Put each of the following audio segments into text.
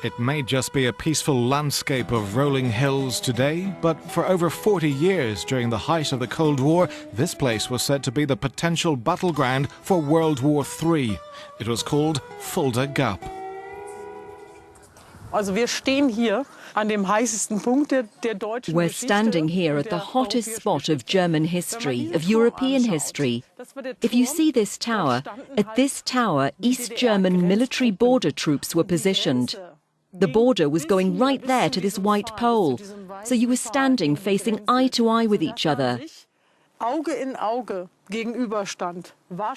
It may just be a peaceful landscape of rolling hills today, but for over 40 years during the height of the Cold War, this place was said to be the potential battleground for World War III. It was called Fulda Gap. We're standing here at the hottest spot of German history, of European history. If you see this tower, at this tower East German military border troops were positioned. The border was going right there to this white pole, so you were standing facing eye to eye with each other.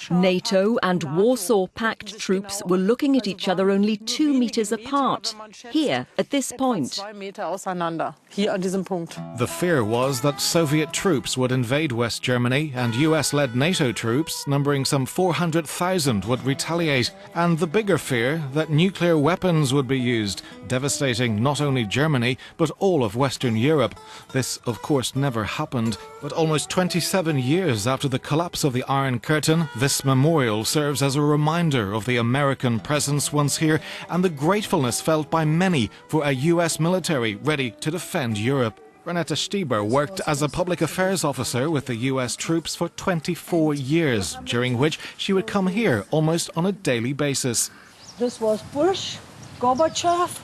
NATO and Warsaw Pact troops were looking at each other only 2 meters apart, here at this point. The fear was that Soviet troops would invade West Germany and US-led NATO troops, numbering some 400,000, would retaliate. And the bigger fear that nuclear weapons would be used, devastating not only Germany but all of Western Europe. This, of course, never happened, but almost 27 years after the collapse of the Iron Curtain, this memorial serves as a reminder of the American presence once here and the gratefulness felt by many for a US military ready to defend Europe. Ricarda Steinbach worked as a public affairs officer with the US troops for 24 years, during which she would come here almost on a daily basis. This was Bush, Gorbachev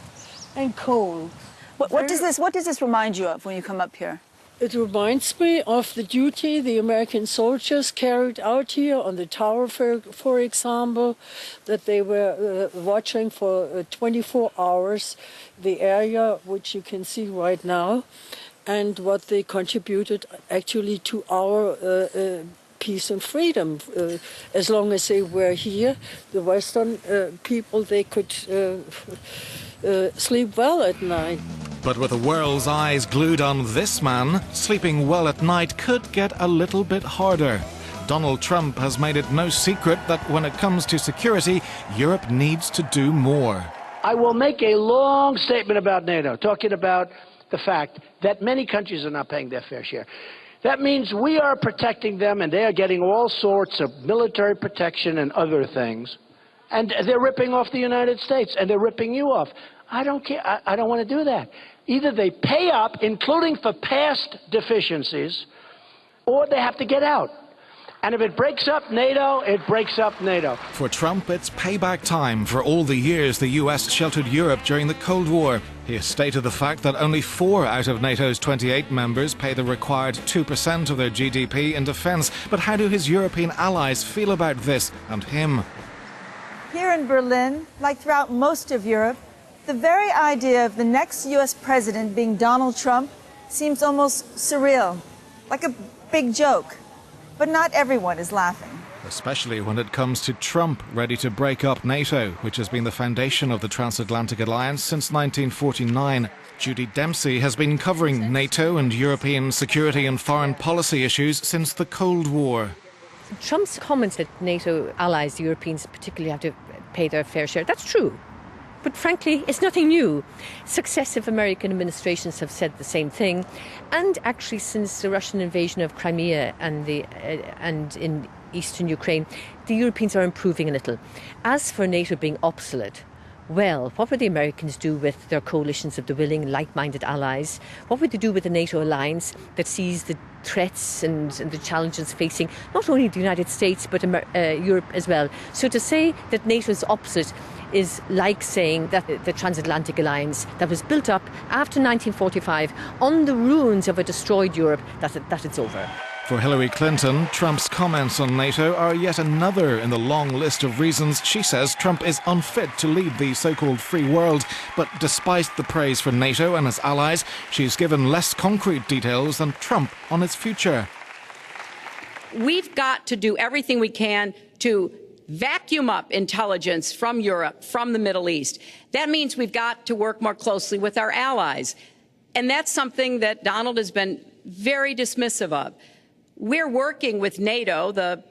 and Kohl. What does this remind you of when you come up here? It reminds me of the duty the American soldiers carried out here on the tower, for example, that they were watching for 24 hours the area which you can see right now, and what they contributed actually to our peace and freedom. As long as they were here, the Western people, they could sleep well at night. But with the world's eyes glued on this man, sleeping well at night could get a little bit harder. Donald Trump has made it no secret that when it comes to security, Europe needs to do more. I will make a long statement about NATO, talking about the fact that many countries are not paying their fair share. That means we are protecting them, and they are getting all sorts of military protection and other things. And they're ripping off the United States, and they're ripping you off. I don't care. I don't want to do that. Either they pay up, including for past deficiencies, or they have to get out. And if it breaks up NATO, it breaks up NATO. For Trump, it's payback time for all the years the US sheltered Europe during the Cold War. He has stated the fact that only 4 out of NATO's 28 members pay the required 2% of their GDP in defense. But how do his European allies feel about this and him? Here in Berlin, like throughout most of Europe, the very idea of the next US president being Donald Trump seems almost surreal, like a big joke. But not everyone is laughing. Especially when it comes to Trump ready to break up NATO, which has been the foundation of the transatlantic alliance since 1949. Judy Dempsey has been covering NATO and European security and foreign policy issues since the Cold War. Trump's comments that NATO allies, the Europeans particularly, have to pay their fair share, that's true. But frankly, it's nothing new. Successive American administrations have said the same thing. And actually, since the Russian invasion of Crimea and in eastern Ukraine, the Europeans are improving a little. As for NATO being obsolete, well, what would the Americans do with their coalitions of the willing, like-minded allies? What would they do with the NATO alliance that sees the threats and the challenges facing not only the United States but Europe as well? So to say that NATO is obsolete is like saying that the transatlantic alliance that was built up after 1945 on the ruins of a destroyed Europe, that it's over. For Hillary Clinton, Trump's comments on NATO are yet another in the long list of reasons she says Trump is unfit to lead the so-called free world. But despite the praise for NATO and its allies, she's given less concrete details than Trump on its future. We've got to do everything we can to vacuum up intelligence from Europe, from the Middle East. That means we've got to work more closely with our allies. And that's something that Donald has been very dismissive of. We're working with NATO, the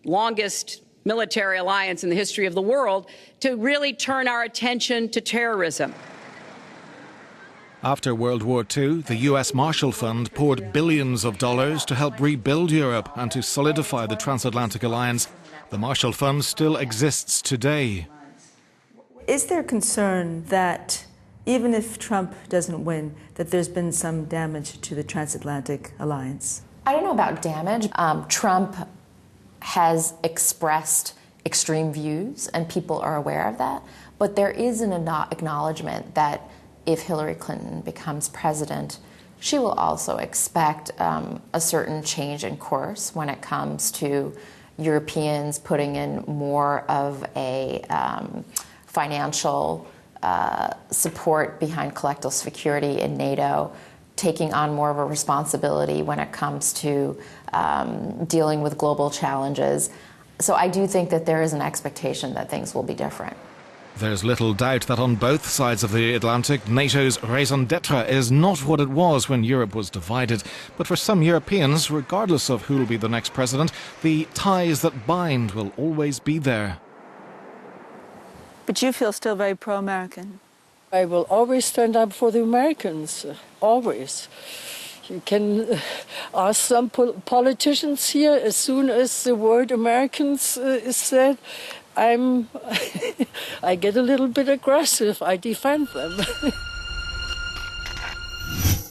longest military alliance in the history of the world, to really turn our attention to terrorism. After World War II, the US Marshall Fund poured billions of dollars to help rebuild Europe and to solidify the transatlantic alliance. The Marshall Fund still exists today. Is there concern that even if Trump doesn't win, that there's been some damage to the transatlantic alliance? I don't know about damage. Trump has expressed extreme views, and people are aware of that. But there is an acknowledgement that if Hillary Clinton becomes president, she will also expect a certain change in course when it comes to Europeans putting in more of a financial support behind collective security in NATO, taking on more of a responsibility when it comes to dealing with global challenges. So I do think that there is an expectation that things will be different. There's little doubt that on both sides of the Atlantic, NATO's raison d'etre is not what it was when Europe was divided. But for some Europeans, regardless of who will be the next president, the ties that bind will always be there. But you feel still very pro-American. I will always stand up for the Americans, always. You can ask some politicians here, as soon as the word Americans is said, I get a little bit aggressive. I defend them.